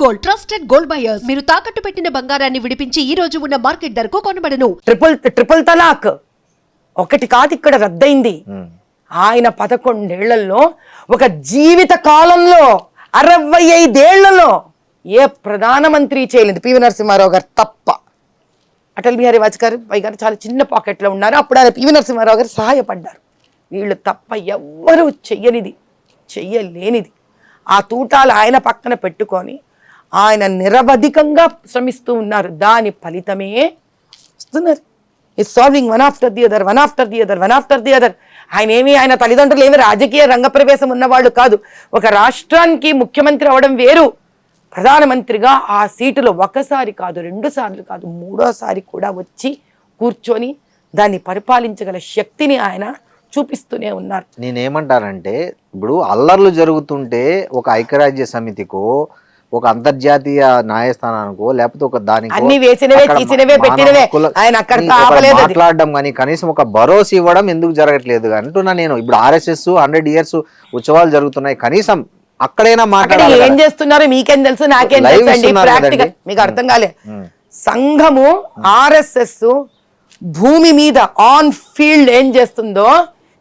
Gold, trusted gold buyers. మీరు తాకట్టు పెట్టిన బంగారాన్ని విడిపించి ఈ రోజు ఉన్న మార్కెట్ ధరకు కొనబడను. ట్రిపుల్ తలాక్ ఒకటి కాదు ఇక్కడ రద్దయింది. ఆయన 11 ఏళ్లలో ఒక జీవిత కాలంలో 65 ఏళ్లలో ఏ ప్రధానమంత్రి చేయలేదు, పివి నరసింహారావు గారు తప్ప. అటల్ బిహారీ వాజ్పేయి గారు చాలా చిన్న పాకెట్లో ఉన్నారు, అప్పుడు ఆయన పివి నరసింహారావు గారు సహాయపడ్డారు. వీళ్ళు తప్ప ఎవ్వరూ చెయ్యలేనిది ఆ తూటాలు ఆయన పక్కన పెట్టుకొని ఆయన నిరవధికంగా శ్రమిస్తూ ఉన్నారు. దాని ఫలితమే వస్తున్నారు. Is solving one after the other. ఆయన తల్లిదండ్రులు ఏమి రాజకీయ రంగప్రవేశం ఉన్నవాళ్ళు కాదు. ఒక రాష్ట్రానికి ముఖ్యమంత్రి అవడం వేరు, ప్రధానమంత్రిగా ఆ సీటులో ఒకసారి కాదు, 2 సార్లు కాదు, 3వ సారి కూడా వచ్చి కూర్చొని దాన్ని పరిపాలించగల శక్తిని ఆయన చూపిస్తూనే ఉన్నారు. నేనేమంటానంటే, ఇప్పుడు అల్లర్లు జరుగుతుంటే ఒక ఐక్యరాజ్య సమితికో ఒక అంతర్జాతీయ న్యాయస్థానానికో లేకపోతే ఒక దానికి అన్ని వేసినవే తీసినవే పెట్టినవే ఆయన అక్కడ మాట్లాడడం కానీ కనీసం ఒక భరోసా ఇవ్వడం ఎందుకు జరగట్లేదు అంటున్నా నేను. ఇప్పుడు RSS 100 years ఉత్సవాలు జరుగుతున్నాయి, కనీసం అక్కడైనా మాట్లాడాలి. ఏం చేస్తున్నారు మీకేం తెలుసు, నాకేం తెలుసు అండి. ప్రాక్టికల్ మీకు అర్థం కాలే. సంఘము RSS భూమి మీద ఆన్ ఫీల్డ్ ఏం చేస్తుందో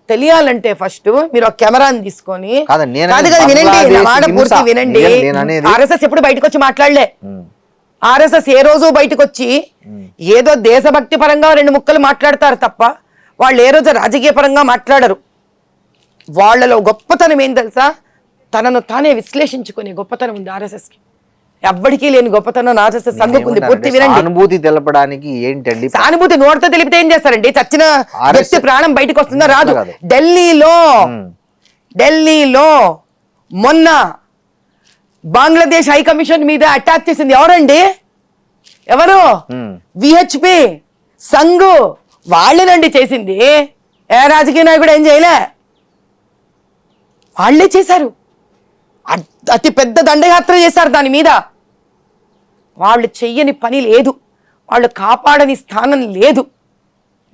తెలియాలంటే ఫస్ట్ మీరు ఒక కెమెరాని తీసుకొని వినండి. RSS ఎప్పుడు బయటకు వచ్చి మాట్లాడలే. RSS ఏ రోజు బయటకు వచ్చి ఏదో దేశభక్తి పరంగా 2 ముక్కలు మాట్లాడతారు తప్ప వాళ్ళు ఏ రోజు రాజకీయ పరంగా మాట్లాడరు. వాళ్ళలో గొప్పతనం ఏం తెలుసా, తనను తానే విశ్లేషించుకునే గొప్పతనం ఉంది RSSకి. ఎవ్వడికి లేని గొప్పతనం RSS సంఘకుంది. పూర్తి వినండి. అనుభూతి తెలపడానికి ఏంటండి? సానుభూతి నోటితో తెలిపితే ఏం చేస్తారండి? చచ్చిన వ్యక్తి ప్రాణం బయటకు వస్తుందా? రాదు. ఢిల్లీలో మొన్న బంగ్లాదేశ్ హై కమిషన్ మీద అటాక్ చేసింది ఎవరండి? ఎవరు? VHP సంఘ్ వాళ్ళేనండి చేసింది. ఏ రాజకీయ నాయకుడు ఏం చేయలే, వాళ్ళే చేశారు. అతి పెద్ద దండయాత్ర చేశారు దాని మీద. వాళ్ళు చెయ్యని పని లేదు, వాళ్ళు కాపాడని స్థానం లేదు.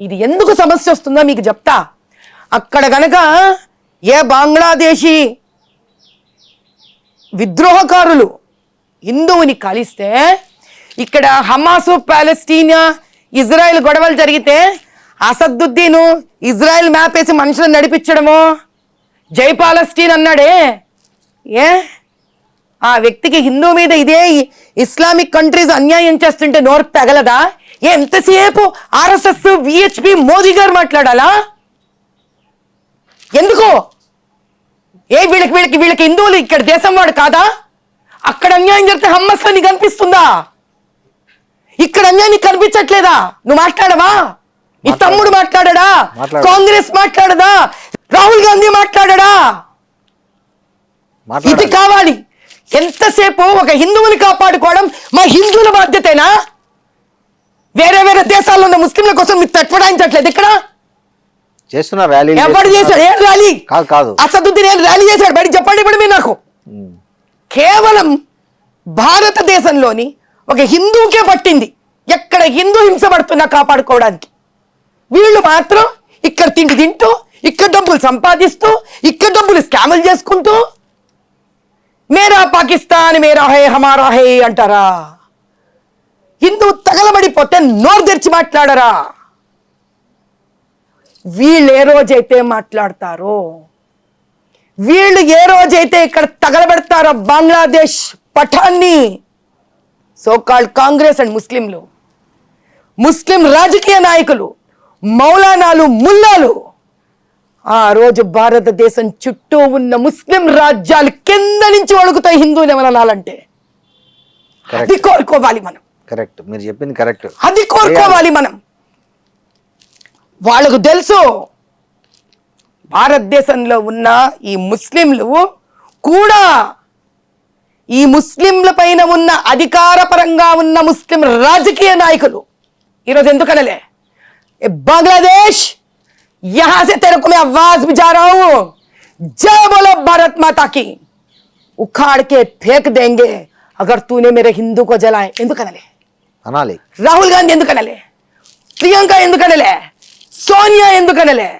ఇది ఎందుకు సమస్య వస్తుందో మీకు చెప్తా. అక్కడ గనక ఏ బంగ్లాదేశీ విద్రోహకారులు హిందువుని కలిస్తే, ఇక్కడ హమాసు పాలస్తీనా ఇజ్రాయెల్ గొడవలు జరిగితే అసదుద్దీను ఇజ్రాయెల్ మ్యాప్ వేసి మనుషులను నడిపించడము, జై పాలస్తీన్ అన్నాడే. ఆ వ్యక్తికి హిందూ మీద ఇదే ఇస్లామిక్ కంట్రీస్ అన్యాయం చేస్తుంటే నోరు తగలదా? ఎంతసేపు RSS VHP మోదీ గారు మాట్లాడాలా? ఎందుకు? వీళ్ళకి హిందువులు ఇక్కడ దేశం వాడు కాదా? అక్కడ అన్యాయం జరిగితే హమ్మస్ నీకు కనిపిస్తుందా? ఇక్కడ అన్యాయం నీకు కనిపించట్లేదా? నువ్వు మాట్లాడవా? నీ తమ్ముడు మాట్లాడా? కాంగ్రెస్ మాట్లాడదా? రాహుల్ గాంధీ మాట్లాడా? ఇది కావాలి. ఎంతసేపు ఒక హిందువుని కాపాడుకోవడం మా హిందువుల బాధ్యతేనా? వేరే దేశాల్లో ఉన్న ముస్లింల కోసం మీరు తట్పడాయించట్లేదు. ఇక్కడ చేస్తున్నారు ర్యాలీ. ఎవరు చేశాడు? ఏం ర్యాలీ? కాదు, అసదుద్దీన్ ఏం ర్యాలీ చేశాడు? బయట చెప్పండి ఇప్పుడు మీరు నాకు. కేవలం భారతదేశంలోని ఒక హిందూకే పట్టింది ఎక్కడ హిందూ హింసపడుతున్నా కాపాడుకోవడానికి. వీళ్ళు మాత్రం ఇక్కడ తిండి తింటూ, ఇక్కడ డబ్బులు సంపాదిస్తూ, ఇక్కడ డబ్బులు స్కాములు చేసుకుంటూ మేరా పాకిస్తాన్ మేరా హై హమారా హై అంటారా? హిందూ తగలబడిపోతే నోరు తెరిచి మాట్లాడరా? వీళ్ళు ఏ రోజైతే మాట్లాడతారో, వీళ్ళు ఏ రోజైతే ఇక్కడ తగలబెడతారో బంగ్లాదేశ్ పఠాన్ని, సోకాల్డ్ కాంగ్రెస్ అండ్ ముస్లిం రాజకీయ నాయకులు, మౌలానాలు, ముల్లాలు, ఆ రోజు భారతదేశం చుట్టూ ఉన్న ముస్లిం రాజ్యాలు కింద నుంచి వణుకుతాయి హిందువులు ఏమనాలంటే. అది కోరుకోవాలి మనం. కరెక్ట్, మీరు చెప్పింది కరెక్ట్. అది కోరుకోవాలి మనం. వాళ్ళకు తెలుసు భారతదేశంలో ఉన్న ఈ ముస్లింలు కూడా, ఈ ముస్లింల పైన ఉన్న అధికారపరంగా ఉన్న ముస్లిం రాజకీయ నాయకులు ఈరోజు ఎందుకనలే, బంగ్లాదేశ్ यहां से तेरे को मैं आवाज भी जा रहा हूं, जय बोलो भारत माता की, उखाड़ के फेंक देंगे अगर तूने मेरे हिंदू को जलाए. ఎందుకనలే అనాలి? రాహుల్ గాంధీ ఎందుకనలే? ప్రియాంక ఎందుకనలే? సోనియా ఎందుకనలే?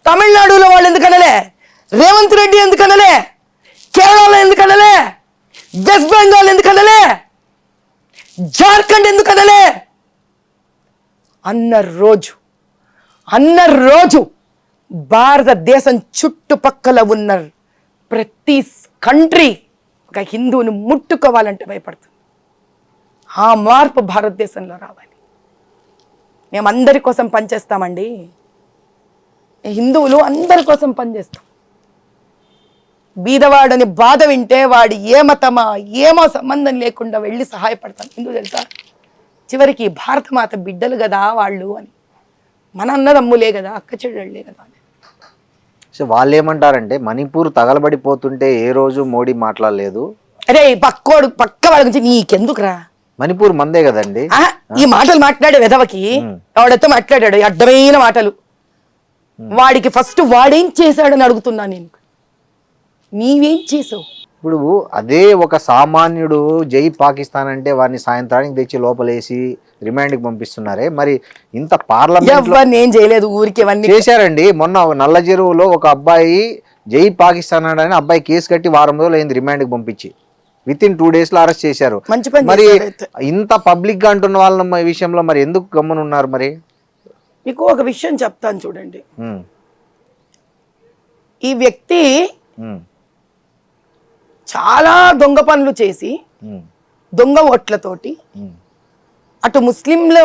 తమిళనాడులో వాళ్ళు ఎందుకనలే? రేవంత్ రెడ్డి ఎందుకనలే? కేరళలో ఎందుకనలే? వెస్ట్ బెంగాల్ ఎందుకు అనలే? జార్ఖండ్ ఎందుకు అనలే? అన్న రోజు భారతదేశం చుట్టుపక్కల ఉన్న ప్రతి కంట్రీ ఒక హిందువుని ముట్టుకోవాలంటే భయపడుతుంది. ఆ మార్పు భారతదేశంలో రావాలి. మేము అందరి కోసం పనిచేస్తామండి. హిందువులు అందరి కోసం పనిచేస్తాం. బీదవాడని బాధ వింటే వాడు ఏ మతమా ఏమో సంబంధం లేకుండా వెళ్ళి సహాయపడతాం. ఎందుకు తెలుసా? చివరికి భారతమాత బిడ్డలు కదా వాళ్ళు అని. మన అన్నదమ్ములే కదా, అక్క చెల్లెళ్ళే కదా అని. సో వాళ్ళు ఏమంటారంటే మణిపూర్ తగలబడిపోతుంటే ఏ రోజు మోడీ మాట్లాడలేదు. అరే పక్క వాళ్ళ గురించి నీకెందుకురా? మణిపూర్ మందే కదండి. ఈ మాటలు మాట్లాడే వెధవకి ఎవడైతే మాట్లాడాడు అడ్డమైన మాటలు, వాడికి ఫస్ట్ వాడేం చేశాడని అడుగుతున్నా నేను. నీవేం చేసావు? ఇప్పుడు అదే ఒక సామాన్యుడు జై పాకిస్తాన్ అంటే వారిని సాయంత్రానికి తెచ్చి లోపలేసి రిమాండ్కి పంపిస్తున్నారే, మరి ఇంత పార్లమెంట్ ఏం చేయలేదు, ఊరికి ఇవన్నీ చేశారండి. మొన్న నల్ల చెరువులో ఒక అబ్బాయి జై పాకిస్తాన్ అని అబ్బాయి కేసు కట్టి వారం రోజులు అయింది రిమాండ్కి పంపించి. విత్ ఇన్ 2 days లో అరెస్ట్ చేశారు. మరి ఇంత పబ్లిక్ గా అంటున్న వాళ్ళ విషయంలో మరి ఎందుకు గమ్మునున్నారు? మరి మీకు ఒక విషయం చెప్తాను చూడండి. ఈ వ్యక్తి చాలా దొంగ పనులు చేసి దొంగ ఓట్లతోటి అటు ముస్లింల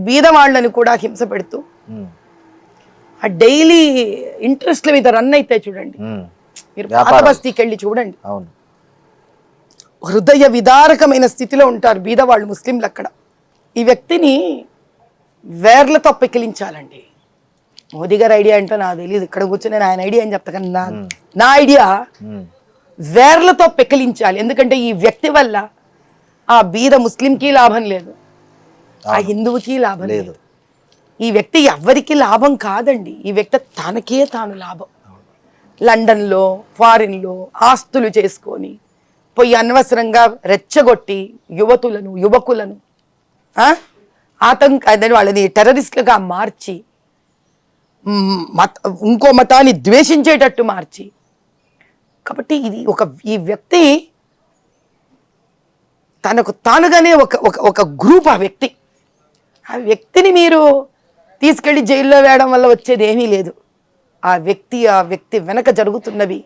బీద వాళ్ళని కూడా హింస పెడుతూ ఆ డైలీ ఇంట్రెస్ట్ల మీద రన్ అయితే చూడండి. మీరు పాత బస్తీకి వెళ్ళి చూడండి. అవును, హృదయ విదారకమైన స్థితిలో ఉంటారు బీదవాళ్ళు ముస్లింలు అక్కడ. ఈ వ్యక్తిని వేర్లతో పెకిలించాలండి. మోదీ గారి ఐడియా ఏంటో నాకు తెలియదు, ఇక్కడ కూర్చొని నేను ఆయన ఐడియా అని చెప్తా, కానీ నా ఐడియా వేర్లతో పెకిలించాలి. ఎందుకంటే ఈ వ్యక్తి వల్ల ఆ బీద ముస్లింకి లాభం లేదు, ఆ హిందువుకి లాభం లేదు. ఈ వ్యక్తి ఎవరికి లాభం కాదండి, ఈ వ్యక్తి తనకే తాను లాభం. లండన్లో ఫారిన్లో ఆస్తులు చేసుకొని పోయి అనవసరంగా రెచ్చగొట్టి యువకులను వాళ్ళని టెర్రరిస్టులుగా మార్చి ఇంకో మతాన్ని ద్వేషించేటట్టు మార్చి. కాబట్టి ఈ వ్యక్తి తనకు తానుగానే ఒక గ్రూప్. ఆ వ్యక్తిని మీరు తీసుకెళ్లి జైల్లో వేయడం వల్ల వచ్చేది ఏమీ లేదు. ఆ వ్యక్తి వెనక జరుగుతున్నవి,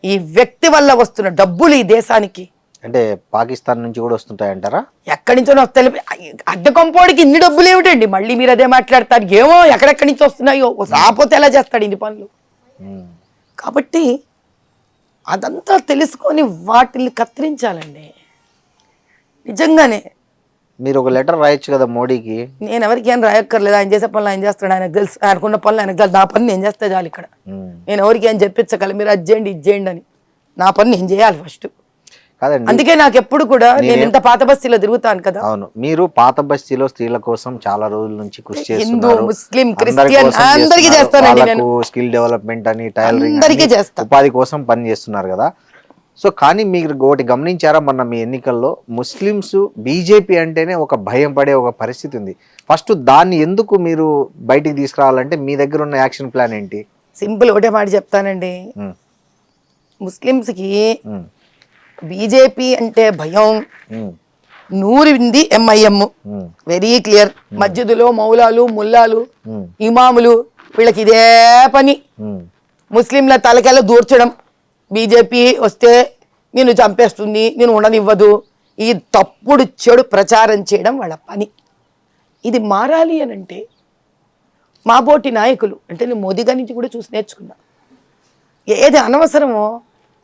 ఈ వ్యక్తి వల్ల వస్తున్న డబ్బులు ఈ దేశానికి అంటే పాకిస్తాన్ నుంచి కూడా వస్తుంటాయంటారా? ఎక్కడి నుంచో వస్తాయి. అడ్డకొంపోడికి ఇన్ని డబ్బులు ఏమిటండి? మళ్ళీ మీరు అదే మాట్లాడతారు. ఏమో ఎక్కడెక్కడి నుంచి వస్తున్నాయో, రాకపోతే ఎలా చేస్తాడు ఇన్ని పనులు? కాబట్టి అదంతా తెలుసుకొని వాటిని కత్తిరించాలండి. నిజంగానే మీరు ఒక లెటర్ రాయొచ్చు కదా మోడీకి. నేను ఎవరికి ఏం రాయక్కర్లేదు, ఆయన చేసే పనులు ఆయన చేస్తాడు, ఆయనకు తెలుసు. ఆయనకున్న పనులు ఆయనకు తెలుసు. నా పని నేను చేస్తే చాలు. ఇక్కడ నేను ఎవరికి ఏం చెప్పించగల, మీరు అది చేయండి ఇది చేయండి అని. నా పని నేను చేయాలి ఫస్ట్. కాదండి, అందుకే నాకు ఎప్పుడు కూడా నేను ఇంత పాత బస్తీలో తిరుగుతాను కదా. అవును, మీరు పాత బస్తీలో స్త్రీల కోసం చాలా రోజుల నుంచి కృషి చేస్తున్నారు. హిందూ ముస్లిం క్రిస్టియన్ అందరికీ చేస్తానండి నేను. స్కిల్ డెవలప్మెంట్ అని, టైలరింగ్, అందరికీ చేస్తాను, ఉపాధి కోసం పని చేస్తున్నారు కదా. సో కానీ మీరు ఒకటి గమనించారా, మొన్న మీ ఎన్నికల్లో ముస్లిమ్స్ బీజేపీ అంటేనే ఒక భయం పడే ఒక పరిస్థితి ఉంది. ఫస్ట్ దాన్ని ఎందుకు మీరు బయటికి తీసుకురావాలంటే మీ దగ్గర ఉన్న యాక్షన్ ప్లాన్ ఏంటి? సింపుల్ ఒకటే మాట చెప్తానండి. ముస్లిమ్స్కి బీజేపీ అంటే భయం నూరింది MIM. Very clear. మస్జిదులో మౌలాలు ముల్లాలు ఇమాములు వీళ్ళకి ఇదే పని. ముస్లింల తలకెళ్ళ దూర్చడం, బీజేపీ వస్తే నేను చంపేస్తుంది, నేను ఉండనివ్వదు, ఈ తప్పుడు చెడు ప్రచారం చేయడం వాళ్ళ పని. ఇది మారాలి అని అంటే మా బోటి నాయకులు అంటే నేను మోదీ గారి నుంచి కూడా చూసి నేర్చుకున్నా. ఏది అనవసరమో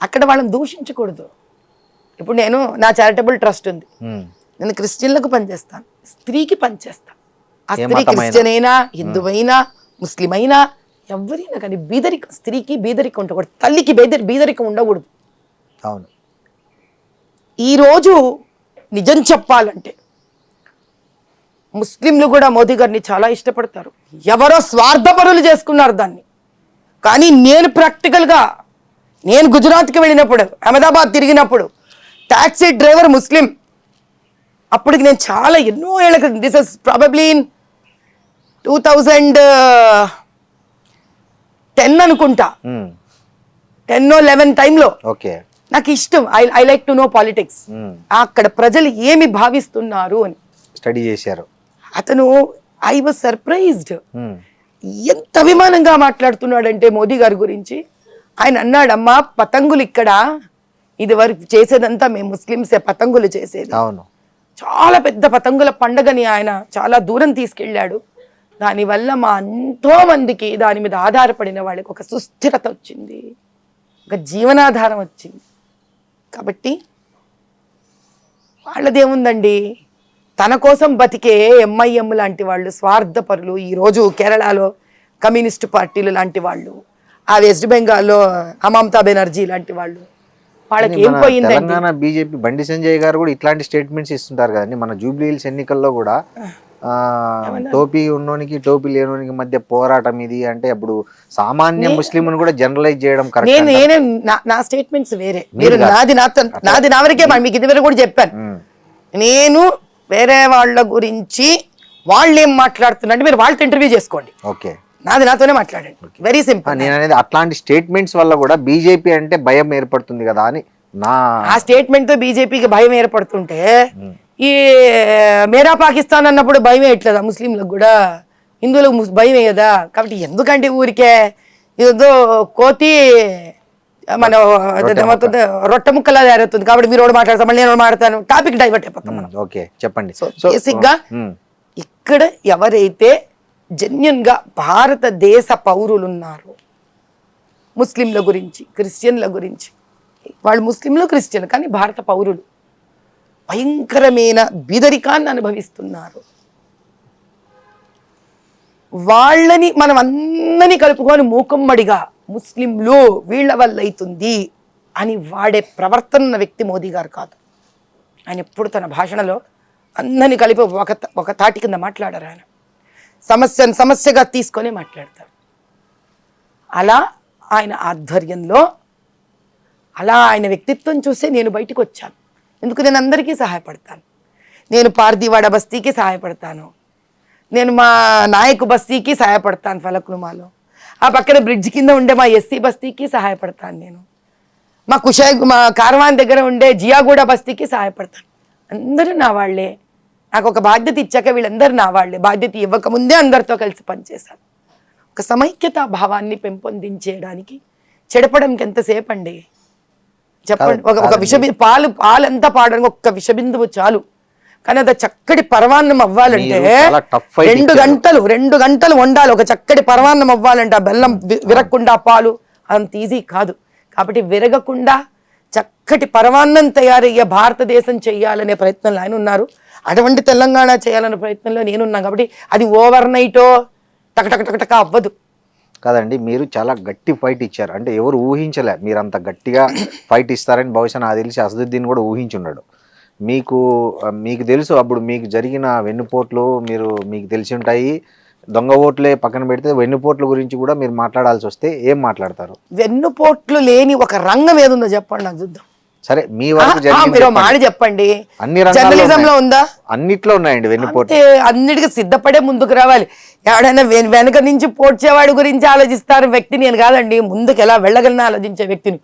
అక్కడ వాళ్ళని దూషించకూడదు. ఇప్పుడు నేను నా చారిటబుల్ ట్రస్ట్ ఉంది, నేను క్రిస్టియన్లకు పనిచేస్తాను, స్త్రీకి పనిచేస్తాను. ఆ స్త్రీ క్రిస్టియన్ అయినా హిందువైనా ముస్లిం అయినా ఎవరైనా కానీ బీదరికం, స్త్రీకి బీదరికం ఉండకూడదు, తల్లికి బీదరికం ఉండకూడదు. అవును, ఈరోజు నిజం చెప్పాలంటే ముస్లింలు కూడా మోదీ గారిని చాలా ఇష్టపడతారు. ఎవరో స్వార్థపరులు చేసుకున్నారు దాన్ని. కానీ నేను ప్రాక్టికల్గా నేను గుజరాత్కి వెళ్ళినప్పుడు, అహ్మదాబాద్ తిరిగినప్పుడు టాక్సీ డ్రైవర్ ముస్లిం. అప్పటికి నేను చాలా ఎన్నో ఏళ్ళ క్రితం, దిస్ ఇస్ ప్రాబబ్లీ ఇన్ 2010 అనుకుంటా, 10 or 11 టైంలో. ఓకే, నాకు ఇష్టం. I like to know politics. అక్కడ ప్రజలు ఏమి భావిస్తున్నారు అని స్టడీ చేశారు. అతను ఐ వాజ్ సర్ప్రైజ్డ్. ఎంత అభిమానంగా మాట్లాడుతున్నాడంటే మోదీ గారి గురించి. ఆయన అన్నాడు, అమ్మా పతంగులు ఇక్కడ ఇది వరకు చేసేదంతా మేము ముస్లింసే పతంగులు చేసేది. అవును, చాలా పెద్ద పతంగుల పండగని ఆయన చాలా దూరం తీసుకెళ్ళాడు. దానివల్ల మా ఎంతో మందికి దాని మీద ఆధారపడిన వాళ్ళకి ఒక సుస్థిరత వచ్చింది, ఒక జీవనాధారం వచ్చింది. కాబట్టి వాళ్ళదేముందండి, తన కోసం బతికే ఎంఐఎం లాంటి వాళ్ళు స్వార్థపరులు. ఈరోజు కేరళలో కమ్యూనిస్ట్ పార్టీలు లాంటి వాళ్ళు, ఆ వెస్ట్ బెంగాల్లో మమతా బెనర్జీ లాంటి వాళ్ళు, వాళ్ళకి ఏం పోయిందండి? తెలంగాణ బీజేపీ బండి సంజయ్ గారు కూడా ఇట్లాంటి స్టేట్మెంట్స్ ఇస్తుంటారు కదండి. మన జూబ్లీ హిల్స్ ఎన్నికల్లో కూడా టోపీ ఉన్నోనికి టోపీ లేనోనికి మధ్య పోరాటం ఇది అంటే, అప్పుడు సామాన్య ముస్లింను కూడా జనరలైజ్ చేయడం కరెక్ట్. నా స్టేట్మెంట్స్ వేరే, మీరు నాది నా వరకే. మీకు ఇది వరకు కూడా చెప్పాను. నేను వేరే వాళ్ళ గురించి వాళ్ళు ఏం మాట్లాడుతున్నట్టు మీరు వాళ్ళతో ఇంటర్వ్యూ చేసుకోండి. ఓకే, నాది నాతోనే మాట్లాడండి. Very simple. నేను అనేది అట్లాంటి స్టేట్మెంట్స్ వల్ల కూడా బీజేపీ అంటే భయం ఏర్పడుతుంది కదా అని ఆ స్టేట్మెంట్ తో బీజేపీకి భయం ఏర్పడుతుంటే, ఈ మేరా పాకిస్తాన్ అన్నప్పుడు భయం వేయట్లేదా ముస్లింలకు కూడా? హిందువులకు భయం వేయదా? కాబట్టి ఎందుకంటే ఊరికే ఏదో కోతి మన రొట్టె ముక్కలా తయారవుతుంది. కాబట్టి మీరు మాట్లాడతాం, మళ్ళీ నేను మాట్లాడతాను, టాపిక్ డైవర్ట్ అయిపోతాం. ఓకే, చెప్పండి. బేసిక్ గా ఇక్కడ ఎవరైతే జెన్యున్ గా భారతదేశ పౌరులు ఉన్నారు, ముస్లింల గురించి క్రిస్టియన్ల గురించి, వాళ్ళు ముస్లింలు క్రిస్టియన్లు కానీ భారత పౌరులు, భయంకరమైన బీదరికాన్ని అనుభవిస్తున్నారు. వాళ్ళని మనం అందరినీ కలుపుకొని మూకమ్మడిగా ముస్లింలు వీళ్ళ వల్ల అవుతుంది అని వాడే ప్రవర్తన ఉన్న వ్యక్తి మోదీ గారు కాదు. ఆయన ఎప్పుడు తన భాషణలో అందరినీ కలిపి ఒక తాటి కింద మాట్లాడారు. ఆయన సమస్యగా తీసుకొని మాట్లాడతారు. అలా ఆయన ఆధ్వర్యంలో, అలా ఆయన వ్యక్తిత్వం చూసే నేను బయటకు వచ్చాను. ఎందుకు? నేను అందరికీ సహాయపడతాను. నేను పార్దీవాడ బస్తీకి సహాయపడతాను, నేను మా నాయకు బస్తీకి సహాయపడతాను, ఫలక్నుమాలో ఆ పక్కన బ్రిడ్జ్ కింద ఉండే మా ఎస్సీ బస్తీకి సహాయపడతాను, నేను మా కార్వాన్ దగ్గర ఉండే జియాగూడ బస్తీకి సహాయపడతాను. అందరూ నా వాళ్ళే. నాకు ఒక బాధ్యత ఇచ్చాక వీళ్ళందరూ నా వాళ్ళే. బాధ్యత ఇవ్వకముందే అందరితో కలిసి పనిచేశాను. ఒక సమైక్యతా భావాన్ని పెంపొందించేయడానికి చెడపడంకి ఎంతసేపు అండి చెప్పండి? ఒక పాలంతా పాడడానికి ఒక్క విషబిందువు చాలు. కానీ అది చక్కటి పరవాన్నం అవ్వాలంటే 2 గంటలు వండాలి. ఒక చక్కటి పరవాన్నం అవ్వాలంటే ఆ బెల్లం విరగకుండా పాలు అంత ఈజీ కాదు. కాబట్టి విరగకుండా చక్కటి పరవాన్నం తయారయ్యే భారతదేశం చెయ్యాలనే ప్రయత్నంలో ఆయన ఉన్నారు. అటువంటి తెలంగాణ చేయాలనే ప్రయత్నంలో నేనున్నాను. కాబట్టి అది ఓవర్ నైటో టకటక అవ్వదు కాదండి. మీరు చాలా గట్టి ఫైట్ ఇచ్చారు. అంటే ఎవరు ఊహించలే మీరు అంత గట్టిగా ఫైట్ ఇస్తారని. బహుశా నాకు తెలిసి అసదుద్దీన్ కూడా ఊహించున్నాడు. మీకు తెలుసు అప్పుడు మీకు జరిగిన వెన్నుపోట్లు మీకు తెలిసి ఉంటాయి. దొంగ ఓట్లే పక్కన పెడితే వెన్నుపోట్ల గురించి కూడా మీరు మాట్లాడాల్సి వస్తే ఏం మాట్లాడతారు? వెన్నుపోట్లు లేని ఒక రంగం ఏదుందో చెప్పండి నాకు చూద్దాం. సరే, మీ వరకు మీరు మాట చెప్పండి. అన్ని జర్నలిజంలో ఉందా? అన్నిట్లో ఉన్నాయండి వెన్నుపోట్లు. అన్నిటికీ సిద్ధపడే ముందుకు రావాలి. ఎవడైనా వెనక నుంచి పోడ్చేవాడి గురించి ఆలోచిస్తారు వ్యక్తి నేను కాదండి. ముందుకు ఎలా వెళ్ళగలనా ఆలోచించే వ్యక్తిని.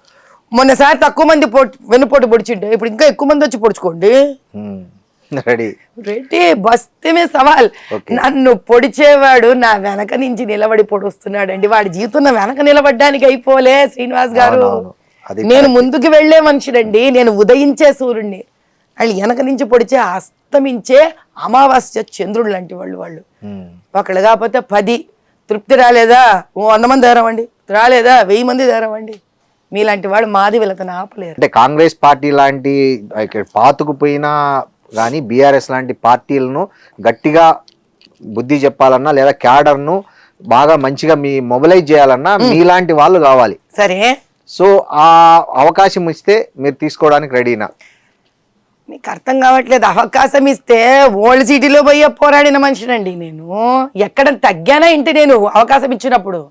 మొన్నసారి తక్కువ మంది వెన్నుపోటు పొడిచిండే, ఇప్పుడు ఇంకా ఎక్కువ మంది వచ్చి పొడుచుకోండి. రెడీ బస్తమే సవాల్. నన్ను పొడిచేవాడు నా వెనక నుంచి నిలబడి పొడుస్తున్నాడండి. వాడి జీవితం వెనక నిలబడ్డానికి అయిపోలే శ్రీనివాస్ గారు. నేను ముందుకు వెళ్లే మనిషినండి. నేను ఉదయించే సూర్యుడిని. వాళ్ళు వెనక నుంచి పొడిచే అస్తమించే అమావాస్య చంద్రుడు లాంటి వాళ్ళు. ఒకళ్ళు కాకపోతే 10 తృప్తి రాలేదా 100 మంది ధరవండి, రాలేదా 1000 మంది ధరవండి. మీలాంటి వాడు మాది వీళ్ళతో ఆపలేరు. అంటే కాంగ్రెస్ పార్టీ లాంటి పాతుకుపోయినా కానీ బీఆర్ఎస్ లాంటి పార్టీలను గట్టిగా బుద్ధి చెప్పాలన్నా లేదా క్యాడర్ను బాగా మంచిగా మొబిలైజ్ చేయాలన్నా మీలాంటి వాళ్ళు కావాలి. సరే, సో ఆ అవకాశం ఇస్తే మీరు తీసుకోవడానికి రెడీనా? మీకు అర్థం కావట్లేదు. అవకాశం ఇస్తే ఓల్డ్ సిటీలో పోయే పోరాడిన మనిషినండి నేను. ఎక్కడ తగ్గానా ఇంటి నేను అవకాశం ఇచ్చినప్పుడు.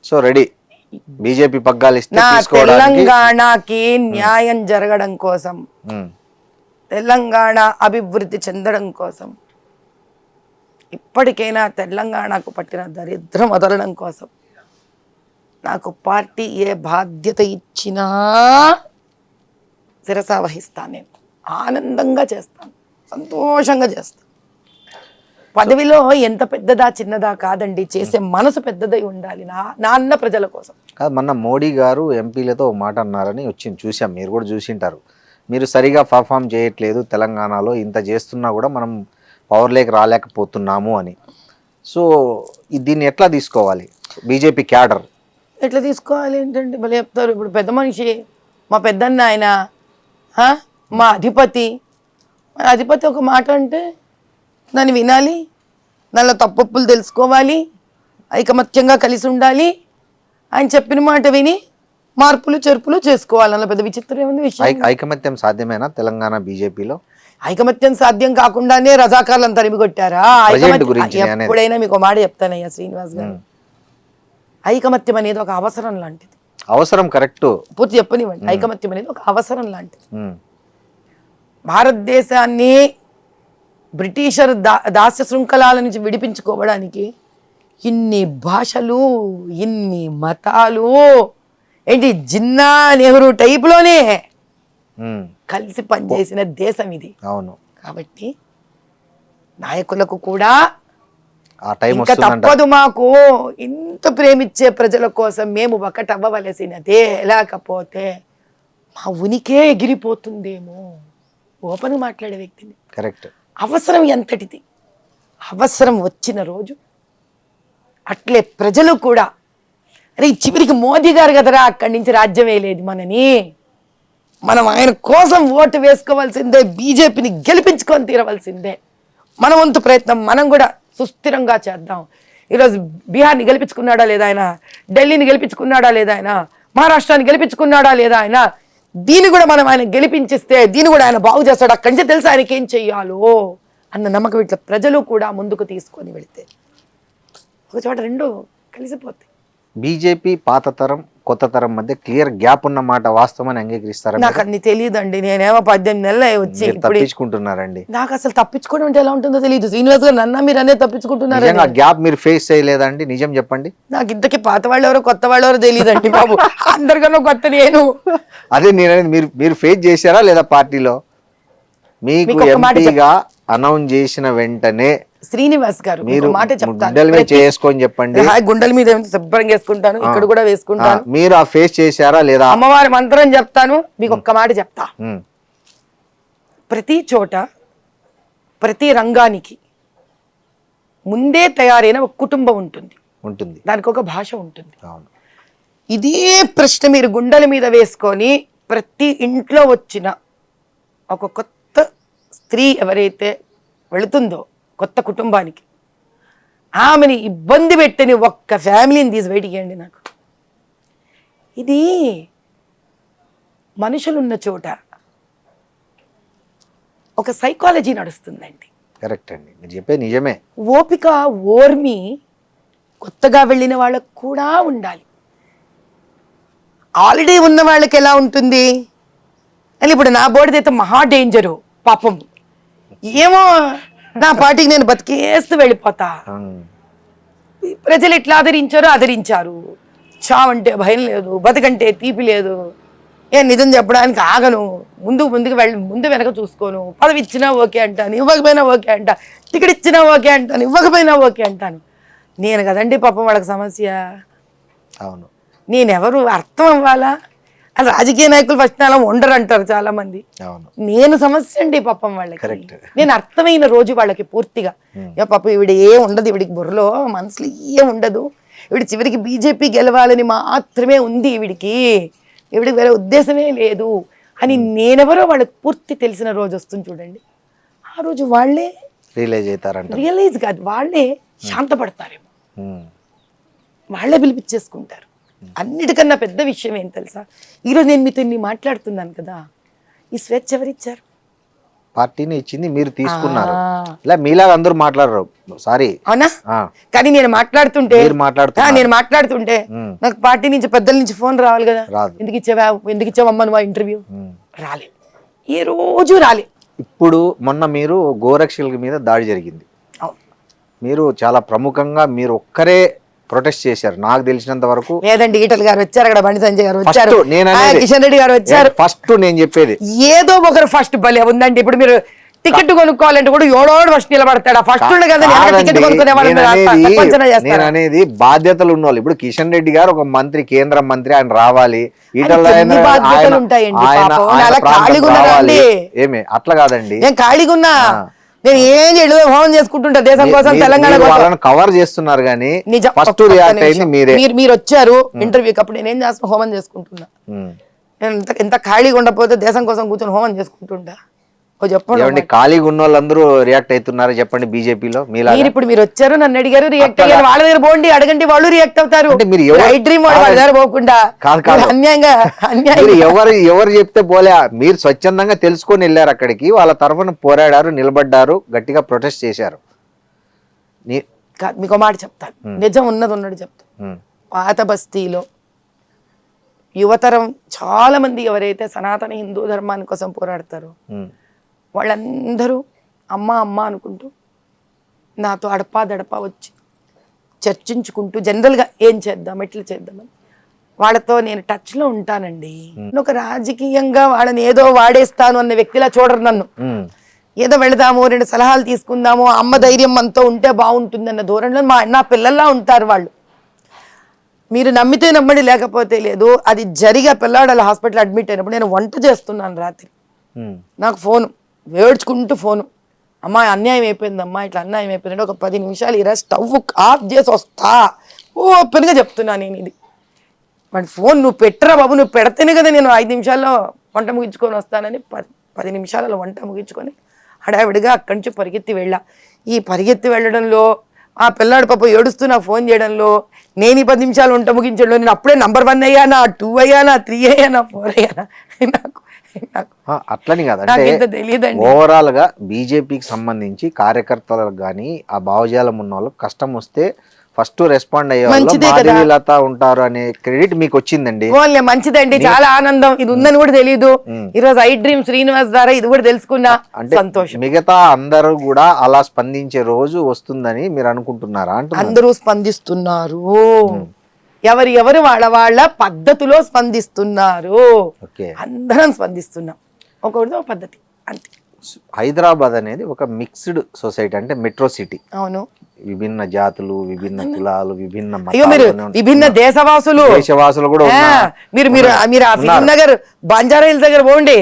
సో రెడీ, బీజేపీ పగ్గాలు ఇస్తే నా తెలంగాణకి న్యాయం జరగడం కోసం, తెలంగాణ అభివృద్ధి చెందడం కోసం, ఇప్పటికైనా తెలంగాణకు పట్టిన దరిద్రం వదలడం కోసం నాకు పార్టీ ఏ బాధ్యత ఇచ్చినా శిరసా వహిస్తాను. నేను ఆనందంగా చేస్తాను, సంతోషంగా చేస్తాను. పదవిలో ఎంత పెద్దదా చిన్నదా కాదండి, చేసే మనసు పెద్దదై ఉండాలి నాన్న ప్రజల కోసం. కాదు, మొన్న మోడీ గారు ఎంపీలతో ఒక మాట అన్నారని వచ్చింది, చూసాం, మీరు కూడా చూసింటారు. మీరు సరిగా పర్ఫామ్ చేయట్లేదు, తెలంగాణలో ఇంత చేస్తున్నా కూడా మనం పవర్లోకి రాలేకపోతున్నాము అని. సో దీన్ని ఎట్లా తీసుకోవాలి బీజేపీ క్యాడర్? ఎట్లా తీసుకోవాలి ఏంటంటే భలే చెప్తారు. ఇప్పుడు పెద్ద మనిషి, మా పెద్దన్న ఆయన, మా అధిపతి, మన అధిపతి ఒక మాట అంటే దాన్ని వినాలి, దానిలో తప్పులు తెలుసుకోవాలి, ఐకమత్యంగా కలిసి ఉండాలి, ఆయన చెప్పిన మాట విని మార్పులు చెరుపులు చేసుకోవాలి. అలా పెద్ద విచిత్రం ఏముంది విషయం. ఐకమత్యం సాధ్యమేనా తెలంగాణ బీజేపీలో? ఐకమత్యం సాధ్యం కాకుండానే రజాకార్లను తరిమి కొట్టారా? ఎప్పుడైనా మీకు మాట చెప్తానయ్యా శ్రీనివాస్ గారు, ఐకమత్యం అనేది ఒక అవసరం లాంటిది. అవసరం, కరెక్ట్, పూర్తి చెప్పనివ్వండి. ఐకమత్యం అనేది ఒక అవసరం లాంటిది. భారతదేశాన్ని బ్రిటిషర్ దాస్య శృంఖలాల నుంచి విడిపించుకోవడానికి ఇన్ని భాషలు, ఇన్ని మతాలు, ఏంటి జిన్నా నెహ్రూ టైప్లోనే కలిసి పనిచేసిన దేశం ఇది. అవును. కాబట్టి నాయకులకు కూడా ఆ టైం ఇంకా తప్పదు, మాకు ఇంత ప్రేమించే ప్రజల కోసం మేము ఒకటవ్వవలసినదే, లేకపోతే మా ఉనికే ఎగిరిపోతుందేమో. ఓపెన్ మాట్లాడే వ్యక్తిని. కరెక్ట్. అవసరం ఎంతటిది, అవసరం వచ్చిన రోజు అట్లే ప్రజలు కూడా, అరే చివరికి మోదీ గారు కదరా అక్కడి నుంచి రాజ్యం వేయలేదు మనని, మనం ఆయన కోసం ఓటు వేసుకోవాల్సిందే, బీజేపీని గెలిపించుకొని తీరవలసిందే. మన వంతు ప్రయత్నం మనం కూడా సుస్థిరంగా చేద్దాం. ఈరోజు బీహార్ని గెలిపించుకున్నాడా లేదా ఆయన, ఢిల్లీని గెలిపించుకున్నాడా లేదా ఆయన, మహారాష్ట్రాన్ని గెలిపించుకున్నాడా లేదా ఆయన, దీన్ని కూడా మనం ఆయన గెలిపించిస్తే దీన్ని కూడా ఆయన బాగు చేస్తాడు. అక్కడి నుంచి తెలుసు ఆయనకి ఏం చెయ్యాలో అన్న నమ్మకం ఇట్లా ప్రజలు కూడా ముందుకు తీసుకొని వెళితే ఒక చోట రెండు కలిసిపోతాయి. బీజేపీ పాత తరం కొత్త తరం మధ్య క్లియర్ గ్యాప్ ఉన్న మాట వాస్తవాన్ని అంగీకరిస్తారా? నాకు అన్ని తెలియదండి. నేనేమో 18 నెలలు వచ్చి తప్పించుకుంటున్నారండి. నాకు అసలు తప్పించుకోవడం అంటే ఎలా ఉంటుందో తెలియదు. శ్రీనివాస్ గారు నన్న మీరు అనే తప్పించుకుంటున్నారు. గ్యాప్ మీరు ఫేస్ చేయలేదండి? నిజం చెప్పండి. నాకు ఇంతకీ పాత వాళ్ళు ఎవరో కొత్త వాళ్ళు ఎవరో తెలియదండి బాబు. అందరికన్నా కొత్త నేను. అదే నేను మీరు ఫేస్ చేశారా లేదా పార్టీలో? మీకు ఎంపీగా అనౌన్స్ చేసిన వెంటనే శ్రీనివాస్ గారు మీరు మాట చెప్తాను, చేసుకొని చెప్పండి. గుండెల మీద శుభ్రంగా వేసుకుంటాను, ఇక్కడ కూడా వేసుకుంటాను. మీరు ఆ ఫేస్ చేశారా లేదా? అమ్మవారి మంత్రం చెప్తాను. మీకు ఒక్క మాట చెప్తా, ప్రతి చోట ప్రతి రంగానికి ముందే తయారైన ఒక కుటుంబం ఉంటుంది, దానికి ఒక భాష ఉంటుంది. ఇదే ప్రశ్న మీరు గుండెల మీద వేసుకొని ప్రతి ఇంట్లో వచ్చిన ఒక కొత్త స్త్రీ ఎవరైతే వెళుతుందో కొత్త కుటుంబానికి, ఆమెని ఇబ్బంది పెట్టని ఒక్క ఫ్యామిలీని తీసి బయటికి అండి. నాకు ఇది మనుషులున్న చోట ఒక సైకాలజీ నడుస్తుందండి. కరెక్ట్ అండి, మీరు చెప్పే నిజమే. ఓపిక ఓర్మి కొత్తగా వెళ్ళిన వాళ్ళకు కూడా ఉండాలి. ఆల్రెడీ ఉన్న వాళ్ళకి ఎలా ఉంటుంది అని, ఇప్పుడు నా బోర్డుదైతే మహా డేంజరు పాపం, ఏమో నా పార్టీకి నేను బతికేస్తూ వెళ్ళిపోతా. ప్రజలు ఎట్లా ఆదరించారు. చావంటే భయం లేదు, బతకంటే తీపి లేదు, నిజం చెప్పడానికి ఆగను, ముందు వెనక చూసుకోను, పదవి ఇచ్చినా ఓకే అంటాను, ఇవ్వకపోయినా ఓకే అంటా, టికెట్ ఇచ్చినా ఓకే అంటాను, ఇవ్వకపోయినా ఓకే అంటాను. నేను కదండి పాపం వాళ్ళకి సమస్య. అవును, నేనెవరు అర్థం అవ్వాలా? అది రాజకీయ నాయకులు ఫస్ట్ అలా ఉండరు అంటారు చాలా మంది. నేను సమస్య అండి పాపం వాళ్ళకి. నేను అర్థమైన రోజు వాళ్ళకి పూర్తిగా పాపం ఈవిడ ఏం ఉండదు, ఈవిడికి బుర్రలో మనసులో ఏం ఉండదు, ఈవిడ చివరికి బీజేపీ గెలవాలని మాత్రమే ఉంది, ఈవిడికి వేరే ఉద్దేశమే లేదు అని నేనెవరో వాళ్ళకి పూర్తి తెలిసిన రోజు వస్తుంది చూడండి. ఆ రోజు వాళ్ళే రియలైజ్ కాదు, వాళ్ళే శాంతపడతారేమో, వాళ్ళే పిలిపించేసుకుంటారు. అన్నిటికన్నా పెద్ద విషయం ఏం తెలుసా, ఈరోజు నేను మీతో ఇన్ని మాట్లాడుతున్నాను కదా, ఈ స్వేచ్ఛ ఎవరిచ్చారు? పార్టీని ఇచ్చింది, మీరు తీసుకున్నారు. ఇలా మీలాగా అందరూ మాట్లాడరు, సారీ. అవునా? కానీ నేను మాట్లాడుతుంటే నాకు పార్టీ నుంచి పెద్దల నుంచి ఫోన్ రావాలి కదా, ఎందుకు ఇచ్చావమ్మా నువ్వు ఇంటర్వ్యూ? రాలే, ఏ రోజు రాలే. ఇప్పుడు మొన్న మీరు గోరక్షల మీద దాడి జరిగింది, మీరు చాలా ప్రముఖంగా మీరు ఒక్కరే ప్రొటెస్ట్ చేశారు నాకు తెలిసినంత వరకు. లేదండి, ఈటల గారు వచ్చారు, అక్కడ బండి సంజయ్ గారు వచ్చారు, కిషన్ రెడ్డి గారు వచ్చారు. ఫస్ట్ నేను చెప్పేది ఏదో ఒకరు ఫస్ట్ భలే ఉందండి. ఇప్పుడు మీరు టికెట్ కొనుక్కోవాలంటే కూడా ఎవడోడు ఫస్ట్ నిలబడతాడా? ఫస్ట్ కదా టికెట్ నేను అనేది బాధ్యతలు ఉన్నవాళ్ళు. ఇప్పుడు కిషన్ రెడ్డి గారు ఒక మంత్రి, కేంద్ర మంత్రి, ఆయన రావాలి. ఈటల ఏమి అట్లా కాదండి, నేను ఖాళీగా ఉన్నా, నేను ఏం చేయలేదు, హోమం చేసుకుంటుంటా దేశం కోసం, తెలంగాణ వాళ్ళని కవర్ చేస్తున్నారు. కానీ ఫస్ట్ రియాక్ట్ అయింది మీరే. మీరు వచ్చారు ఇంటర్వ్యూకి, అప్పుడు నేనేం చేస్తున్నా, హోమం చేసుకుంటున్నా. నేను ఎంత ఖాళీగా ఉండకపోతే దేశం కోసం కూర్చొని హోమం చేసుకుంటుంటా. చెప్పండి, ఖాళీగా ఉన్న వాళ్ళందరూ రియాక్ట్ అవుతున్నారు చెప్పండి బీజేపీలో. ఇప్పుడు మీరు వచ్చారు, నన్ను అడిగారు, రియాక్ట్ అయ్యారు. వాళ్ళ దగ్గర పోండి, అడగండి, వాళ్ళు రియాక్ట్ అవుతారు. ఎవరు చెప్తే పోలే, మీరు స్వచ్ఛందంగా తెలుసుకొని వెళ్ళారు అక్కడికి, వాళ్ళ తరఫున పోరాడారు, నిలబడ్డారు, గట్టిగా ప్రొటెస్ట్ చేశారు. మీకు మాట చెప్తాను, నిజం ఉన్నది చెప్తాను. పాత బస్తీలో యువతరం చాలా మంది ఎవరైతే సనాతన హిందూ ధర్మాని కోసం పోరాడతారో వాళ్ళందరూ అమ్మ అమ్మ అనుకుంటూ నాతో అడపా వచ్చి చర్చించుకుంటూ జనరల్గా ఏం చేద్దాం, ఎట్లా చేద్దామని వాళ్ళతో నేను టచ్లో ఉంటానండి. ఒక రాజకీయంగా వాళ్ళని ఏదో వాడేస్తాను అన్న వ్యక్తిలా చూడరు నన్ను. ఏదో వెళదాము, 2 సలహాలు తీసుకుందాము, అమ్మ ధైర్యం మనతో ఉంటే బాగుంటుంది అన్న ధోరణిలో నా పిల్లల్లా ఉంటారు వాళ్ళు. మీరు నమ్మితే నమ్మండి, లేకపోతే లేదు. అది జరిగే పిల్లాడు అలా హాస్పిటల్ అడ్మిట్ అయినప్పుడు నేను వంట చేస్తున్నాను రాత్రి, నాకు ఫోను వేడ్చుకుంటూ ఫోను, అమ్మా అన్యాయం అయిపోయిందమ్మా, ఇట్లా అన్యాయం అయిపోయిందంటే ఒక 10 నిమిషాలు ఇలా స్టవ్ ఆఫ్ చేసి వస్తా, ఓపెన్గా చెప్తున్నా నేను ఇది. వాడి ఫోన్ నువ్వు పెట్టరా బాబు, నువ్వు పెడితేనే కదా నేను 5 నిమిషాల్లో వంట ముగించుకొని వస్తానని 10 నిమిషాలలో వంట ముగించుకొని హడావిడిగా అక్కడి నుంచి పరిగెత్తి వెళ్ళా. ఈ పరిగెత్తి వెళ్ళడంలో ఆ పిల్లాడు పాప ఏడుస్తూ నాకు ఫోన్ చేయడంలో, నేను ఈ 10 నిమిషాలు వంట ముగించడంలో నేను అప్పుడే నంబర్ 1 అయ్యానా, 2 అయ్యానా, 3 అయ్యానా, 4 అయ్యానా, అట్లని కాదంటే ఓవరాల్ గా బీజేపీకి సంబంధించి కార్యకర్తలకు కానీ ఆ భావజాలం ఉన్న వాళ్ళకి కష్టం వస్తే ఫస్ట్ రెస్పాండ్ అయ్యే మాధవీలత ఉంటారు అనే క్రెడిట్ మీకు వచ్చిందండి. మంచిదండి, చాలా ఆనందం. ఇది ఉందని కూడా తెలియదు, ఈరోజు ఐ డ్రీమ్ శ్రీనివాస్ ద్వారా ఇది కూడా తెలుసుకున్నా, అంటే సంతోషం. మిగతా అందరూ కూడా అలా స్పందించే రోజు వస్తుందని మీరు అనుకుంటున్నారా? అంటే అందరూ స్పందిస్తున్నారు, ఎవరు వాళ్ళ పద్ధతిలో స్పందిస్తున్నారు, అందరం స్పందిస్తున్నాం, ఒక్కొక్కరితో పద్ధతి అంతే. హైదరాబాద్ అనేది ఒక మిక్స్డ్ సొసైటీ, అంటే మెట్రో సిటీ. అవును, విభిన్న జాతులు, విభిన్న కులాలు, విభిన్న దేశవాసులు కూడా మీరు ఫిలిం నగర్ బంజారా హిల్స్ దగ్గర పోండి,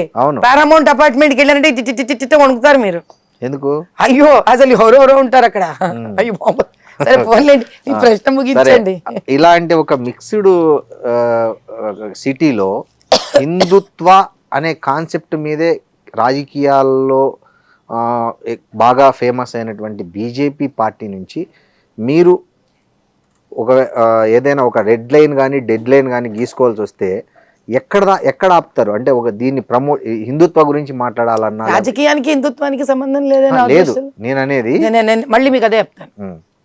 పారామౌంట్ అపార్ట్మెంట్కి వెళ్ళారంటే చిట్ట వణుకుతారు మీరు. ఎందుకు? అయ్యో అసలు ఎవరో ఉంటారు అక్కడ. అయ్యో సరే పోన్లేండి, ఈ ప్రశ్న ముగించండి. ఇలాంటి ఒక మిక్స్డ్ సిటీలో హిందుత్వ అనే కాన్సెప్ట్ మీదే రాజకీయాల్లో బాగా ఫేమస్ అయినటువంటి బీజేపీ పార్టీ నుంచి మీరు ఒక ఏదైనా ఒక రెడ్ లైన్ కానీ డెడ్ లైన్ కానీ గీసుకోవాల్సి వస్తే ఎక్కడ ఆపుతారు? అంటే ఒక దీన్ని హిందుత్వ గురించి మాట్లాడాలన్నా, రాజకీయానికి హిందుత్వానికి సంబంధం లేదు. నేను అనేది మళ్ళీ మీకు అదే చెప్తాను,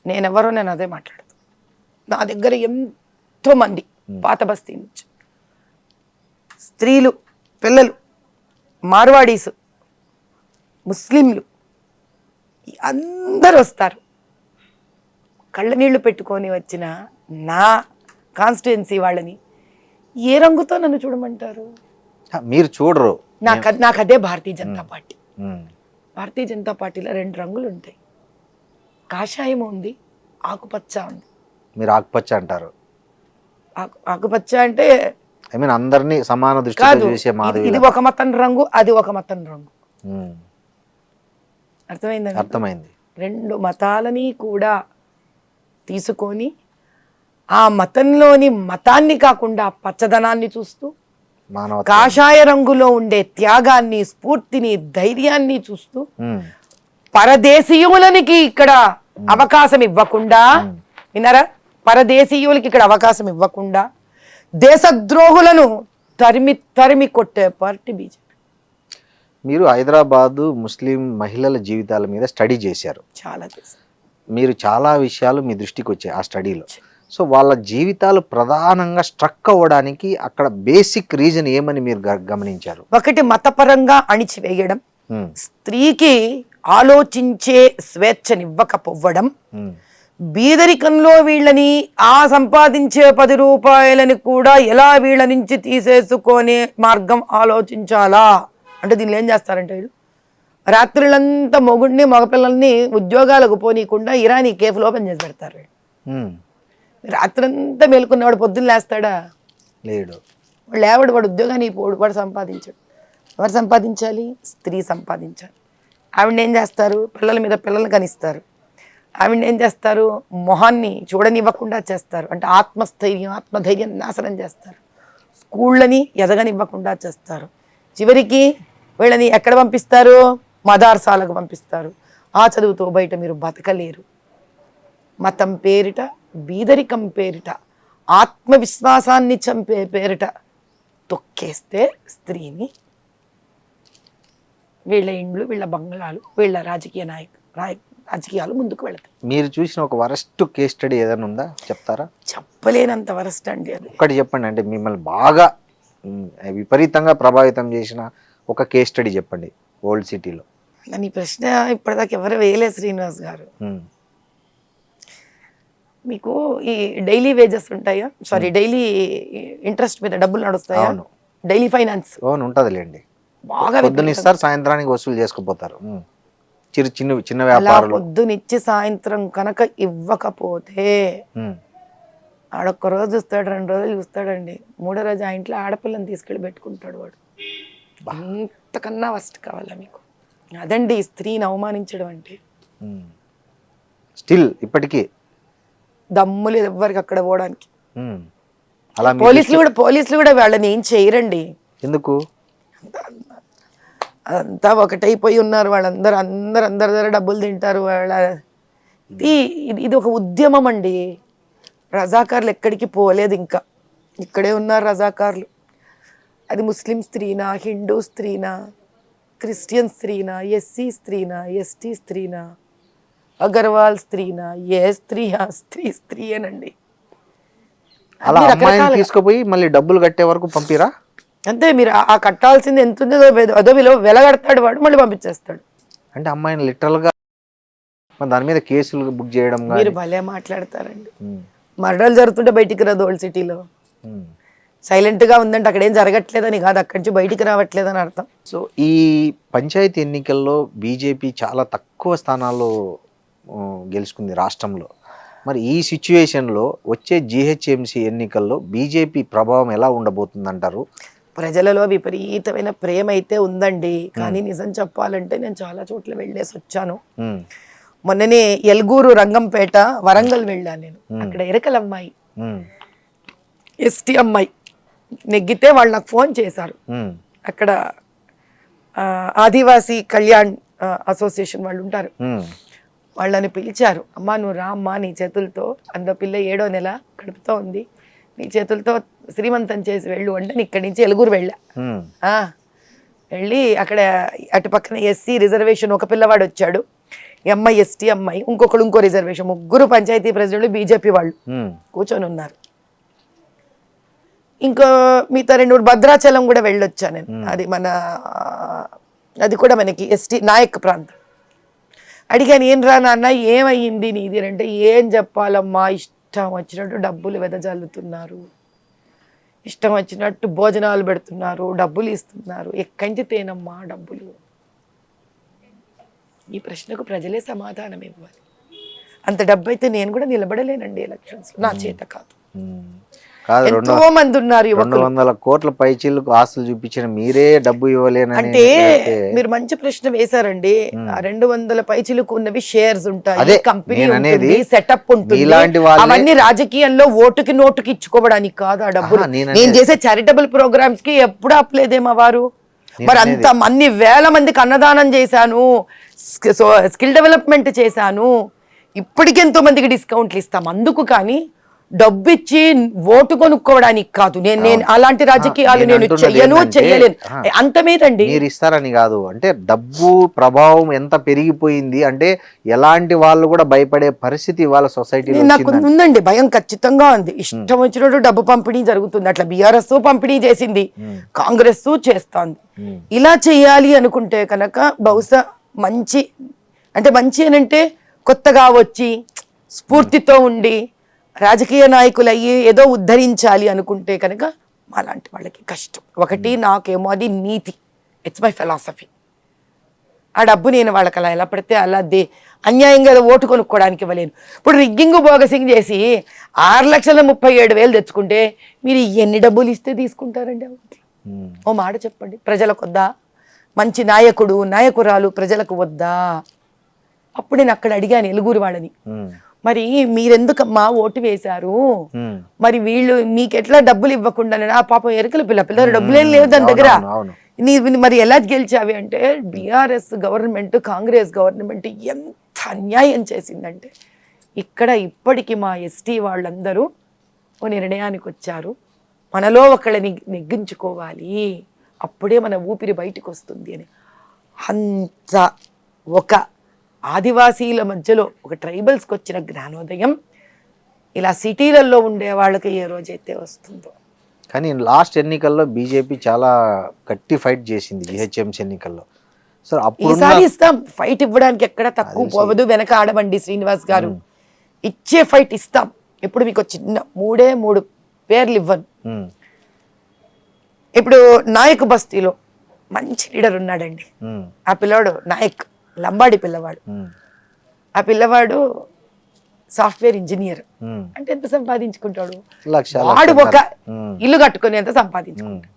నేనెవరో నేను అదే మాట్లాడతాను. నా దగ్గర ఎంతో మంది పాత బస్తీ నుంచి స్త్రీలు, పిల్లలు, మార్వాడీసు, ముస్లింలు అందరూ వస్తారు. కళ్ళ నీళ్లు పెట్టుకొని వచ్చిన నా కాన్స్టిట్యుయెన్సీ వాళ్ళని ఏ రంగుతో నన్ను చూడమంటారు? మీరు చూడరు. నాకు అదే భారతీయ జనతా పార్టీ. భారతీయ జనతా పార్టీలో 2 రంగులు ఉంటాయి, కాషాయం ఉంది, ఆకుపచ్చ ఉంది. మీరు ఆకుపచ్చ అంటారు? ఆకుపచ్చ అంటే ఐ మీన్ అందరినీ సమాన దృష్టితో చూసే మాధవి. ఇది ఒక మతం రంగు, అది ఒక మతం రంగు. అర్థమైంది. 2 మతాలని కూడా తీసుకొని ఆ మతంలోని మతాన్ని కాకుండా పచ్చదనాన్ని చూస్తూ, కాషాయ రంగులో ఉండే త్యాగాన్ని, స్ఫూర్తిని, ధైర్యాన్ని చూస్తూ, పరదేశీయులకి ఇక్కడ అవకాశం ఇవ్వకుండా, విన్నారా, పరదేశీయులకి ఇక్కడ అవకాశం ఇవ్వకుండా దేశద్రోహులను తరిమి కొట్టే పార్టీ బీజేపీ. మీరు హైదరాబాదు ముస్లిం మహిళల జీవితాల మీద స్టడీ చేశారు, చాలా చేశారు. మీరు చాలా విషయాలు మీ దృష్టికి వచ్చాయి ఆ స్టడీలో. సో వాళ్ళ జీవితాలు ప్రధానంగా స్ట్రక్ అవ్వడానికి అక్కడ బేసిక్ రీజన్ ఏమని మీరు గమనించారు? ఒకటి మతపరంగా అణిచివేయడం, స్త్రీకి ఆలోచించే స్వేచ్ఛనివ్వకపోవడం, బీదరికంలో వీళ్ళని ఆ సంపాదించే 10 రూపాయలని కూడా ఎలా వీళ్ళ నుంచి తీసేసుకునే మార్గం ఆలోచించాలా అంటే దీనిలో ఏం చేస్తారంటే వీళ్ళు రాత్రులంతా మొగుడిని మగపిల్లల్ని ఉద్యోగాలకు పోనీయకుండా ఇరానీ కేఫ్లు ఓపెన్ చేసి పెడతారు. రాత్రంతా మేలుకున్నవాడు పొద్దున్న లేస్తాడా? లేడు. వాడు వాడు ఉద్యోగానికి పోడు, వాడు సంపాదించాడు. ఎవరు సంపాదించాలి? స్త్రీ సంపాదించాలి. ఆవిడని ఏం చేస్తారు? పిల్లల మీద పిల్లల్ని కనిస్తారు. ఆవిడని ఏం చేస్తారు? మొహాన్ని చూడనివ్వకుండా చేస్తారు. అంటే ఆత్మధైర్యం నాశనం చేస్తారు. స్కూళ్ళని ఎదగనివ్వకుండా చేస్తారు. చివరికి వీళ్ళని ఎక్కడ పంపిస్తారు? మదార్సాలకు పంపిస్తారు. ఆ చదువుతో బయట మీరు బతకలేరు. మతం పేరిట, బీదరికం పేరిట, ఆత్మవిశ్వాసాన్ని చంపే పేరిట తొక్కేస్తే స్త్రీని వీళ్ళ ఇండ్లు, వీళ్ళ బంగ్లాలు, వీళ్ళ రాజకీయాలు ముందుకు వెళతాయి. మీరు చూసిన ఒక వరస్ట్ కేస్ స్టడీ ఏదైనా ఉందా? చెప్తారా? చెప్పలేనంత వరస్ట్ అండి అది. ఒకటి చెప్పండి. అంటే మిమ్మల్ని బాగా విపరీతంగా ప్రభావితం చేసిన ఒక కేస్ స్టడీ చెప్పండి ఓల్డ్ సిటీలో. నన్ను ఈ ప్రశ్న ఇప్పటిదాకా ఎవరు వేయలేదు శ్రీనివాస్ గారు. మీకు ఈ డైలీ వేజెస్ ఉంటాయా? సారీ, డైలీ ఇంట్రెస్ట్ మీద డబ్బులు నడుస్తాయా? Daily finance ఉంటదిలేండి. బాగా పొద్దునిస్తారు, సాయంత్రానికి వసూలు చేసుకుపోతారు. చిన్న వ్యాపారాలు పొద్దునిచ్చి సాయంత్రం కనుక ఇవ్వకపోతే ఆడొక్క రోజు చూస్తాడు, 2 రోజులు చూస్తాడండి. 3వ రోజు ఆ ఇంట్లో ఆడపిల్లని తీసుకెళ్ళి పెట్టుకుంటాడు వాడు. అంతకన్నా వస్ట్ కావాలా మీకు? అదండి స్త్రీని అవమానించడం అంటే. స్టిల్ ఇప్పటికీ దమ్ము లేదు ఎవ్వరికి అక్కడ పోవడానికి. అలా పోలీసులు కూడా వాళ్ళని ఏం చేయరండి. ఎందుకు? అంతా ఒకటైపోయి ఉన్నారు వాళ్ళందరూ. అందరి దగ్గర డబ్బులు తింటారు వాళ్ళ. ఇది ఒక ఉద్యమం అండి. రజాకార్లు ఎక్కడికి పోలేదు, ఇంకా ఇక్కడే ఉన్నారు రజాకార్లు. అది ముస్లిం స్త్రీనా, హిందూ స్త్రీనా, క్రిస్టియన్ స్త్రీనా, ఎస్సీ స్త్రీనా, ఎస్టీ స్త్రీనా, అగర్వాల్ స్త్రీనా, ఏ స్త్రీయేనండి. అలా అమ్మాయిని తీసుకుపోయి మళ్ళీ డబ్బులు కట్టే వరకు పంపిరా? అంతే. మీరు ఆ కట్టాల్సింది ఎంత ఉందో అదో వెలగడతాడు వాడు, మళ్ళీ పంపించేస్తాడు. అంటే అమ్మాయిని లిటరల్ గా దాని మీద కేసులు బుక్ చేయడం. మీరు భలే మాట్లాడతారండి. మర్డర్లు జరుగుతుంటే బయటికి రాదు ఓల్డ్ సిటీలో. సైలెంట్ గా ఉందంటే అక్కడ ఏం జరగట్లేదని కాదు, అక్కడి నుంచి బయటికి రావట్లేదని అర్థం. సో ఈ పంచాయతీ ఎన్నికల్లో బీజేపీ చాలా తక్కువ స్థానాల్లో గెలుచుకుంది రాష్ట్రంలో. మరి ఈ సిచ్యువేషన్లో వచ్చే జిహెచ్ఎంసీ ఎన్నికల్లో బీజేపీ ప్రభావం ఎలా ఉండబోతుంది అంటారు? ప్రజలలో విపరీతమైన ప్రేమ అయితే ఉందండి. కానీ నిజం చెప్పాలంటే నేను చాలా చోట్ల వెళ్ళేసి వచ్చాను. మొన్ననే ఎల్గూరు, రంగంపేట, వరంగల్ వెళ్ళాను నేను. అక్కడ ఎరకల అమ్మాయి, ఎస్టీ అమ్మాయి నెగ్గితే వాళ్ళు నాకు ఫోన్ చేశారు. అక్కడ ఆదివాసీ కళ్యాణ్ అసోసియేషన్ వాళ్ళు ఉంటారు, వాళ్ళని పిలిచారు. అమ్మ నువ్వు రా అమ్మా, నీ చేతులతో, అందులో పిల్ల 7వ నెల కడుపుతో ఉంది, నీ చేతులతో శ్రీమంతం చేసి వెళ్ళు అంటే ఇక్కడి నుంచి ఎలుగురు వెళ్ళా. వెళ్ళి అక్కడ అటు పక్కన ఎస్సీ రిజర్వేషన్ ఒక పిల్లవాడు వచ్చాడు, ఈ అమ్మాయి ఎస్టీ అమ్మాయి, ఇంకో రిజర్వేషన్, 3 పంచాయతీ ప్రెసిడెంట్లు బీజేపీ వాళ్ళు కూర్చొని ఉన్నారు. ఇంకో మిగతా 2 భద్రాచలం కూడా వెళ్ళొచ్చా నేను. అది కూడా మనకి ఎస్టీ నాయక్ ప్రాంతం. అడిగాను, ఏం రా నాన్న ఏమయ్యింది నీది అంటే, ఏం చెప్పాలమ్మా, ఇష్టం వచ్చినట్టు డబ్బులు వెదజల్లుతున్నారు, ఇష్టం వచ్చినట్టు భోజనాలు పెడుతున్నారు, డబ్బులు ఇస్తున్నారు, ఎక్కడి తేనమ్మా డబ్బులు? ఈ ప్రశ్నకు ప్రజలే సమాధానం ఇవ్వాలి. అంత డబ్బు అయితే నేను కూడా నిలబడలేనండి ఎలక్షన్స్, నా చేత కాదు. ఎంతో మంది ఉన్నారు 200 కోట్ల పైచీలకు ఆస్తులు చూపించిన మీరే డబ్బు ఇవ్వలేను అంటే మీరు మంచి ప్రశ్న వేశారండి. 200 పైచీలకు ఉన్నవి షేర్స్ ఉంటాయి, కంపెనీ ఉంటుంది, సెటప్ ఉంటుంది. అవన్నీ రాజకీయంలో ఓటుకి నోటుకి ఇచ్చుకోవడానికి కాదు ఆ డబ్బులు. నేను చేసే చారిటబుల్ ప్రోగ్రామ్స్ కి ఎప్పుడు అప్పలేదేమా వారు? మరి అన్ని వేల మందికి అన్నదానం చేశాను, స్కిల్ డెవలప్మెంట్ చేశాను, ఇప్పటికి ఎంతో మందికి డిస్కౌంట్లు ఇస్తాం అందుకు. కానీ డబ్బు ఇచ్చి ఓటు కొనుక్కోవడానికి కాదు. నేను అలాంటి రాజకీయాలు నేను చెయ్యలేను. అంత మీదండి మీరు ఇస్తారని కాదు, అంటే డబ్బు ప్రభావం ఎంత పెరిగిపోయింది అంటే ఎలాంటి వాళ్ళు కూడా భయపడే పరిస్థితి వాళ్ళ సొసైటీలో నాకు ఉందండి. భయం ఖచ్చితంగా ఉంది. ఇష్టం వచ్చినట్టు డబ్బు పంపిణీ జరుగుతుంది. అట్లా బీఆర్ఎస్ పంపిణీ చేసింది, కాంగ్రెస్ చేస్తోంది. ఇలా చెయ్యాలి అనుకుంటే కనుక బహుశా మంచి అంటే కొత్తగా వచ్చి స్ఫూర్తితో ఉండి రాజకీయ నాయకులు అయ్యి ఏదో ఉద్ధరించాలి అనుకుంటే కనుక అలాంటి వాళ్ళకి కష్టం. ఒకటి నాకేమో అది నీతి, ఇట్స్ మై ఫిలాసఫీ. ఆ డబ్బు నేను వాళ్ళకి అలా ఎలా పడితే అలా అన్యాయంగా ఓటు కొనుక్కోవడానికి ఇవ్వలేను. ఇప్పుడు రిగ్గింగ్ బోగసింగ్ చేసి 6,37,000 తెచ్చుకుంటే మీరు ఎన్ని డబ్బులు ఇస్తే తీసుకుంటారండి ఆ ఓట్లు? ఓ మాట చెప్పండి, ప్రజలకు వద్దా? మంచి నాయకుడు నాయకురాలు ప్రజలకు వద్దా? అప్పుడు నేను అక్కడ అడిగాను ఎలుగురు వాళ్ళని, మరి మీరెందుకమ్మా ఓటు వేశారు, మరి వీళ్ళు మీకెట్లా డబ్బులు ఇవ్వకుండా? ఆ పాపం ఎరుకల పిల్లలు డబ్బులేం లేవు దాని దగ్గర, మరి ఎలా గెలిచావి అంటే బీఆర్ఎస్ గవర్నమెంట్ కాంగ్రెస్ గవర్నమెంట్ ఎంత అన్యాయం చేసిందంటే ఇక్కడ ఇప్పటికి మా ఎస్టీ వాళ్ళందరూ ఓ నిర్ణయానికి వచ్చారు, మనలో ఒకళ్ళని నెగ్గించుకోవాలి, అప్పుడే మన ఊపిరి బయటకు వస్తుంది అని. అంత ఒక ఆదివాసీల మధ్యలో ఒక ట్రైబల్స్కి వచ్చిన జ్ఞానోదయం ఇలా సిటీలలో ఉండే వాళ్ళకి ఏ రోజైతే వస్తుందో. కానీ లాస్ట్ ఎన్నికల్లో బీజేపీ చాలా గట్టి ఫైట్ చేసింది జిహెచ్ఎంసీ ఎన్నికల్లో. సో అప్పుడు ఈసారి ఇస్తాం, ఫైట్ ఇవ్వడానికి ఎక్కడ తక్కువ పోవదు, వెనక ఆడవండి శ్రీనివాస్ గారు, ఇచ్చే ఫైట్ ఇస్తాం. ఇప్పుడు మీకు చిన్న 3 పేర్లు ఇవ్వను. ఇప్పుడు నాయక్ బస్తీలో మంచి లీడర్ ఉన్నాడండి, ఆ పిల్లవాడు నాయక్, లంబాడి పిల్లవాడు. ఆ పిల్లవాడు సాఫ్ట్వేర్ ఇంజనీర్. అంటే ఎంత సంపాదించుకుంటాడు? వాడు ఒక ఇల్లు కట్టుకుని ఎంత సంపాదించుకుంటాడు?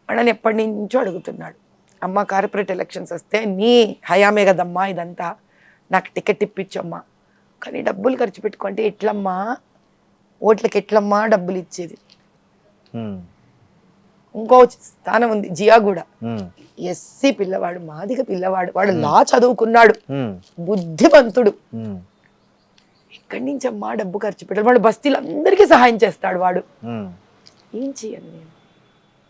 వాడని ఎప్పటి నుంచో అడుగుతున్నాడు, అమ్మ కార్పొరేట్ ఎలక్షన్స్ వస్తే నీ హయామే కదమ్మా ఇదంతా, నాకు టికెట్ ఇప్పించమ్మా, కానీ డబ్బులు ఖర్చు పెట్టుకుంటే ఎట్లమ్మా, ఓట్లకి ఎట్లమ్మా డబ్బులు ఇచ్చేది? ఇంకో స్థానం ఉంది జియాగూడ, ఎస్సీ పిల్లవాడు, మాదిగ పిల్లవాడు, వాడు లా చదువుకున్నాడు, బుద్ధిమంతుడు, ఎక్కడి నుంచి అమ్మా డబ్బు ఖర్చు పెట్టాడు? వాడు బస్తీలు అందరికీ సహాయం చేస్తాడు. వాడు ఏం చెయ్యను నేను.